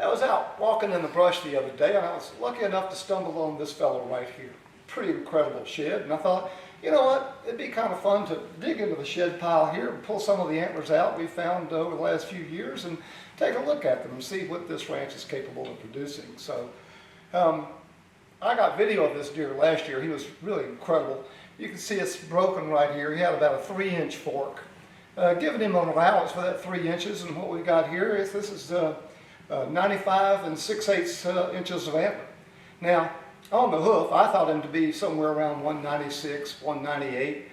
I was out walking in the brush the other day, and I was lucky enough to stumble on this fellow right here. Pretty incredible shed, and I thought, you know what, it'd be kind of fun to dig into the shed pile here and pull some of the antlers out we found over the last few years and take a look at them and see what this ranch is capable of producing. So I got video of this deer last year. He was really incredible. You can see it's broken right here. He had about a 3-inch fork. Giving him an allowance for that 3 inches, and what we got here is this is 95 6/8 inches of antler. Now, on the hoof, I thought him to be somewhere around 196, 198.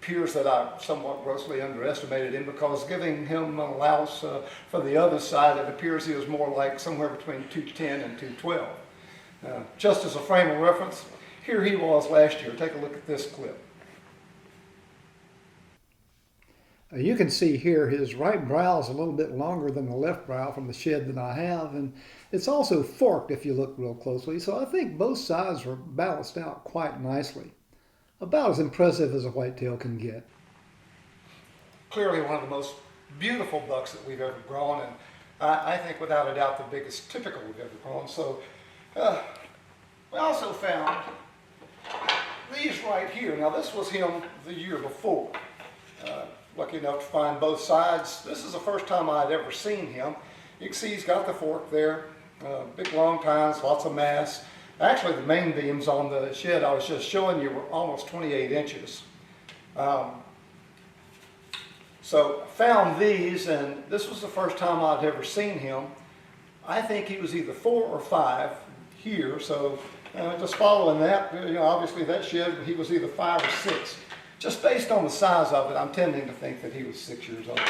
Appears that I somewhat grossly underestimated him, because giving him an allowance for the other side, it appears he was more like somewhere between 210 and 212. Just as a frame of reference, here he was last year. Take a look at this clip. You can see here his right brow is a little bit longer than the left brow from the shed that I have, and it's also forked if you look real closely, so I think both sides are balanced out quite nicely. About as impressive as a whitetail can get. Clearly one of the most beautiful bucks that we've ever grown, and I think without a doubt the biggest typical we've ever grown. So we also found these right here. Now this was him the year before. Lucky enough to find both sides. This is the first time I'd ever seen him. You can see he's got the fork there, big long tines, lots of mass. Actually the main beams on the shed I was just showing you were almost 28 inches. So found these, and this was the first time I'd ever seen him. I think he was either 4 or 5 here, so just following that, you know, obviously that shed he was either 5 or 6. Just based on the size of it, I'm tending to think that he was 6 years old.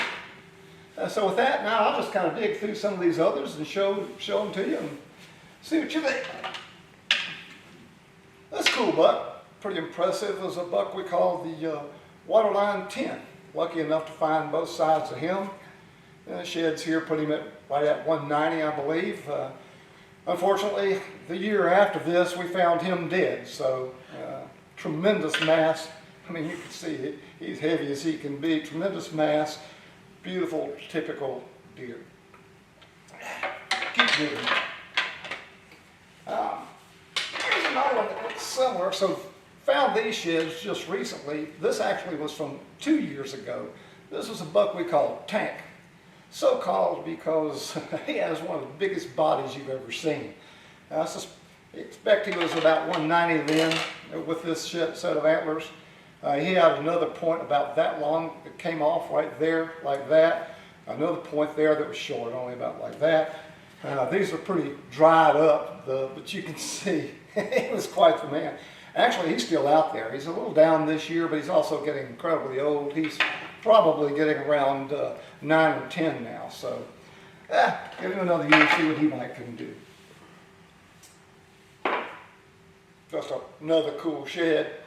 So with that, now I'll just kind of dig through some of these others and show them to you and see what you think. This cool buck, pretty impressive, is a buck we call the Waterline 10. Lucky enough to find both sides of him. Sheds here put him at right at 190, I believe. Unfortunately, the year after this, we found him dead. So tremendous mass. I mean, you can see he's heavy as he can be. Tremendous mass, beautiful, typical deer. Keep moving. Here's another one that looks similar. So found these sheds just recently. This actually was from 2 years ago. This was a buck we called Tank. So called because he has one of the biggest bodies you've ever seen. I expect he was about 190 then with this set of antlers. He had another point about that long that came off right there like that. Another point there that was short, only about like that. These are pretty dried up, but you can see he was quite the man. Actually, he's still out there. He's a little down this year, but he's also getting incredibly old. He's probably getting around 9 or 10 now. So give him another year, see what he might can do. Just another cool shed.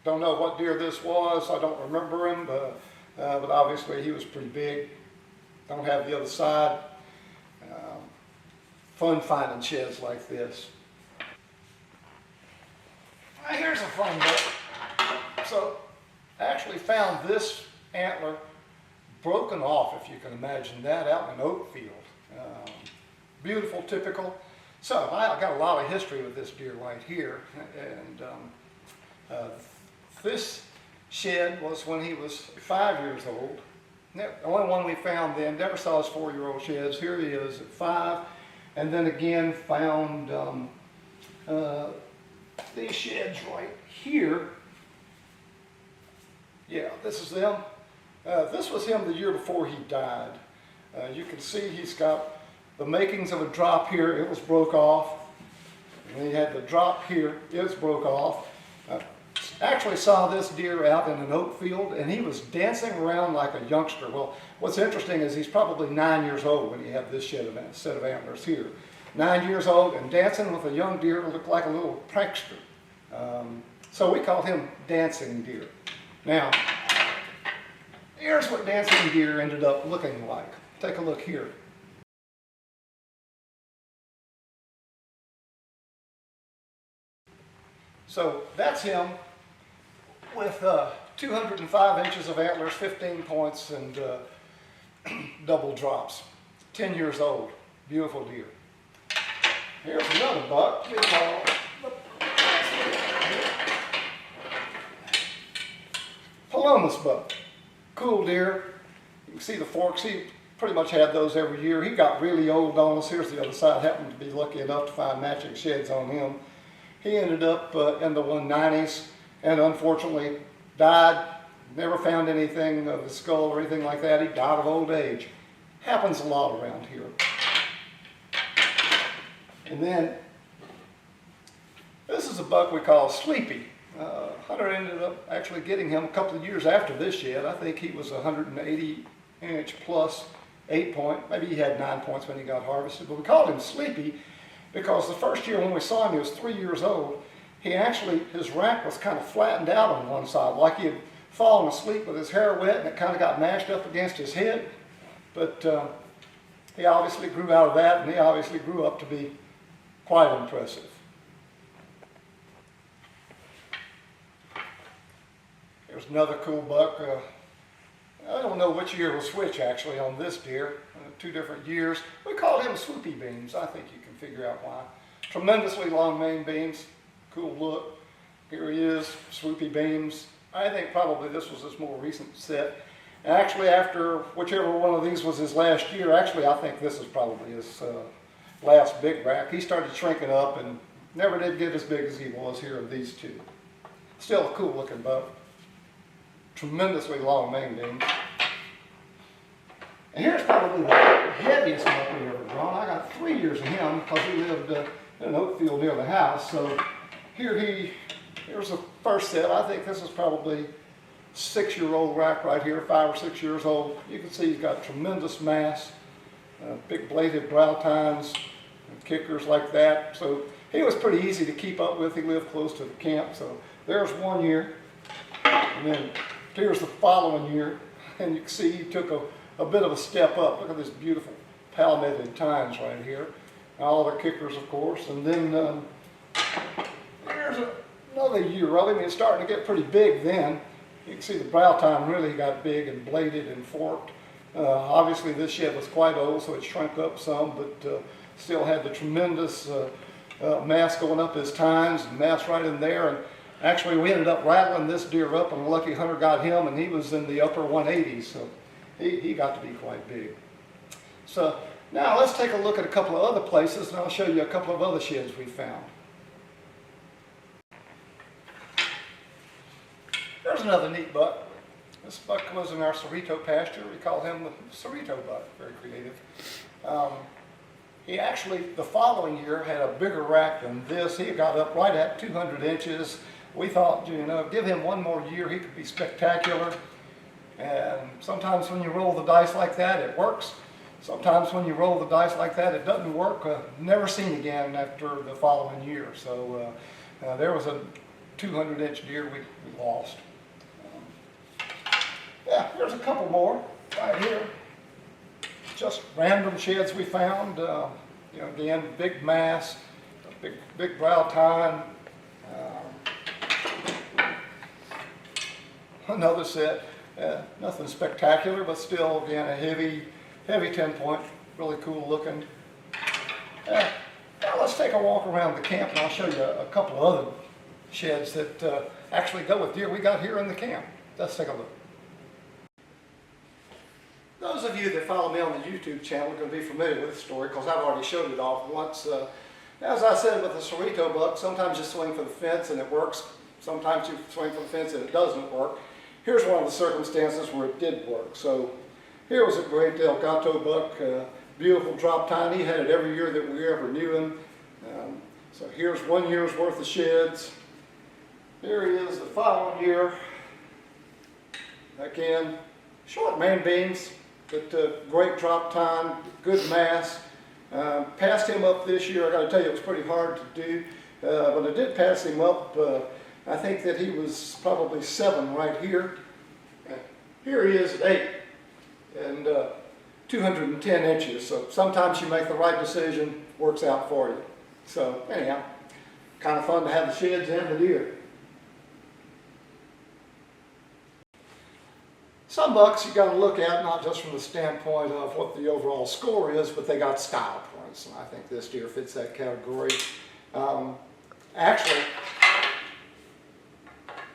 Don't know what deer this was. I don't remember him, but obviously he was pretty big. Don't have the other side. Fun finding sheds like this. Here's a fun book. So I actually found this antler broken off, if you can imagine that, out in an oat field. Beautiful, typical. So I got a lot of history with this deer right here, and this shed was when he was 5 years old. The only one we found then, never saw his 4-year-old sheds. Here he is at 5, and then again found these sheds right here. Yeah, this is them. This was him the year before he died. You can see he's got the makings of a drop here. It was broke off. And he had the drop here. It's broke off. Actually saw this deer out in an oat field, and he was dancing around like a youngster. Well, what's interesting is he's probably 9 years old when you have this set of antlers here. 9 years old and dancing with a young deer that looked like a little prankster. So we called him Dancing Deer. Now, here's what Dancing Deer ended up looking like. Take a look here. So that's him with 205 inches of antlers, 15 points, and double drops. 10 years old. Beautiful deer. Here's another buck we call Palomas buck. Cool deer. You can see the forks. He pretty much had those every year. He got really old on us. Here's the other side. Happened to be lucky enough to find matching sheds on him. He ended up in the 190s and unfortunately died. Never found anything of his skull or anything like that. He died of old age. Happens a lot around here. And then this is a buck we call Sleepy. Hunter ended up actually getting him a couple of years after this shed. I think he was 180-inch plus 8-point. Maybe he had 9 points when he got harvested. But we called him Sleepy because the first year when we saw him, he was 3 years old. His rack was kind of flattened out on one side, like he had fallen asleep with his hair wet and it kind of got mashed up against his head. But he obviously grew out of that, and he obviously grew up to be quite impressive. Here's another cool buck. I don't know which year was which actually on this deer. 2 different years. We called him Swoopy Beams. I think you can figure out why. Tremendously long mane beams. Cool look. Here he is, Swoopy Beams. I think probably this was his more recent set. And actually after whichever one of these was his last year, actually I think this is probably his last big rack. He started shrinking up and never did get as big as he was here of these 2. Still a cool looking buck. Tremendously long mane beams. And here's probably the heaviest buck we ever drawn. I got 3 years of him because he lived in an oat field near the house. So here's the first set. I think this is probably 6-year-old rack right here, 5 or 6 years old. You can see he's got tremendous mass, big bladed brow tines, and kickers like that. So he was pretty easy to keep up with. He lived close to the camp. So there's 1 year. And then here's the following year. And you can see he took a bit of a step up. Look at this beautiful palmetted tines right here. All the kickers, of course. And then here's another year of him. It's starting to get pretty big then. You can see the brow tine really got big and bladed and forked. Obviously this shed was quite old, so it shrunk up some, but still had the tremendous mass going up his tines and mass right in there. And actually we ended up rattling this deer up, and a lucky hunter got him, and he was in the upper 180s, so he got to be quite big. So now let's take a look at a couple of other places, and I'll show you a couple of other sheds we found. There's another neat buck. This buck was in our Cerrito pasture. We call him the Cerrito buck. Very creative. He actually, the following year, had a bigger rack than this. He got up right at 200 inches. We thought, give him 1 more year, he could be spectacular. And sometimes when you roll the dice like that, it works. Sometimes when you roll the dice like that, it doesn't work. Never seen again after the following year. So there was a 200-inch deer we lost. Yeah, here's a couple more right here. Just random sheds we found. Again, big mass, big brow tine. Another set, nothing spectacular, but still, again, a heavy 10-point, really cool looking. Now let's take a walk around the camp, and I'll show you a couple of other sheds that actually go with deer we got here in the camp. Let's take a look. Those of you that follow me on the YouTube channel are going to be familiar with this story because I've already showed it off once. As I said with the Cerrito buck, sometimes you swing for the fence and it works. Sometimes you swing for the fence and it doesn't work. Here's one of the circumstances where it did work. So here was a great El Gato buck, beautiful drop tine. He had it every year that we ever knew him. So here's 1 year's worth of sheds. Here he is the following year. Again, short mane beams, but great drop tine, good mass. Passed him up this year. I got to tell you, it was pretty hard to do, but I did pass him up. I think that he was probably 7 right here. Here he is at 8 and 210 inches. So sometimes you make the right decision, works out for you. So anyhow, kind of fun to have the sheds and the deer. Some bucks you got to look at not just from the standpoint of what the overall score is, but they got style points, and I think this deer fits that category. Actually,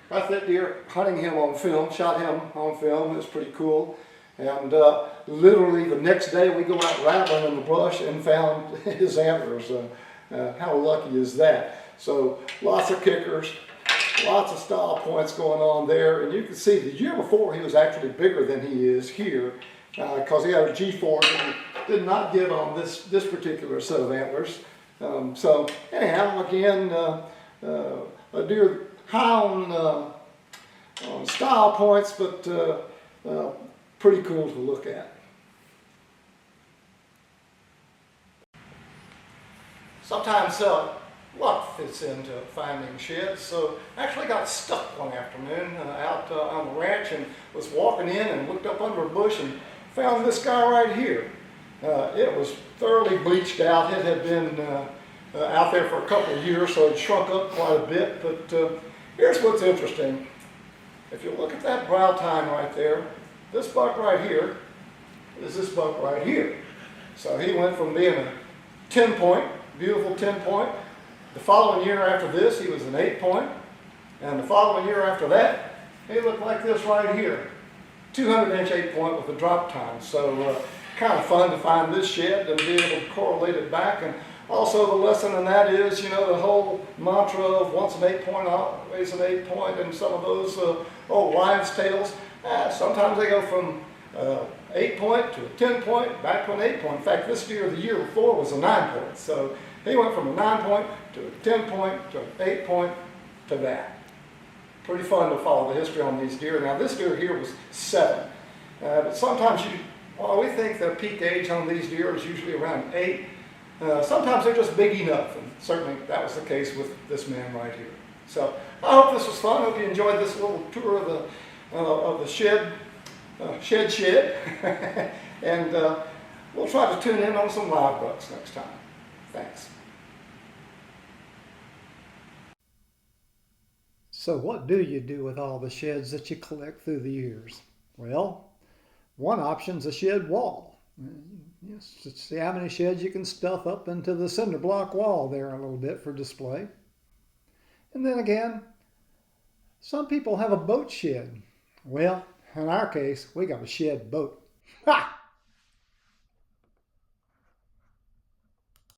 got that deer, hunting him on film, shot him on film. It was pretty cool. And literally the next day we go out rattling in the brush and found his antlers. How lucky is that? So lots of kickers, lots of style points going on there. And you can see the year before he was actually bigger than he is here because he had a G4 and did not give on this particular set of antlers. So anyhow, again, a deer high on style points, but pretty cool to look at. Sometimes luck fits into finding sheds. So I actually got stuck one afternoon out on the ranch and was walking in and looked up under a bush and found this guy right here. It was thoroughly bleached out. It had been out there for a couple of years, so it shrunk up quite a bit. But here's what's interesting. If you look at that brow tine right there, this buck right here is this buck right here. So he went from being a 10-point, beautiful 10-point. The following year after this, he was an 8-point. And the following year after that, he looked like this right here. 200-inch 8-point with a drop tine. So kind of fun to find this shed and be able to correlate it back. And also the lesson in that is, you know, the whole mantra of once an 8-point, always an 8-point, and some of those old wives' tales. Sometimes they go from 8-point to a 10-point, back to an 8-point. In fact, this deer the year before was a 9-point. So he went from a 9-point to a 10-point to an 8-point to that. Pretty fun to follow the history on these deer. Now this deer here was 7. But sometimes we think the peak age on these deer is usually around 8. Sometimes they're just big enough, and certainly that was the case with this man right here. So I hope this was fun. I hope you enjoyed this little tour of the shed, and we'll try to tune in on some live bucks next time. Thanks. So what do you do with all the sheds that you collect through the years? Well, one option is a shed wall. Just see how many sheds you can stuff up into the cinder block wall there a little bit for display. And then again, some people have a boat shed. Well, in our case, we got a shed boat. Ha!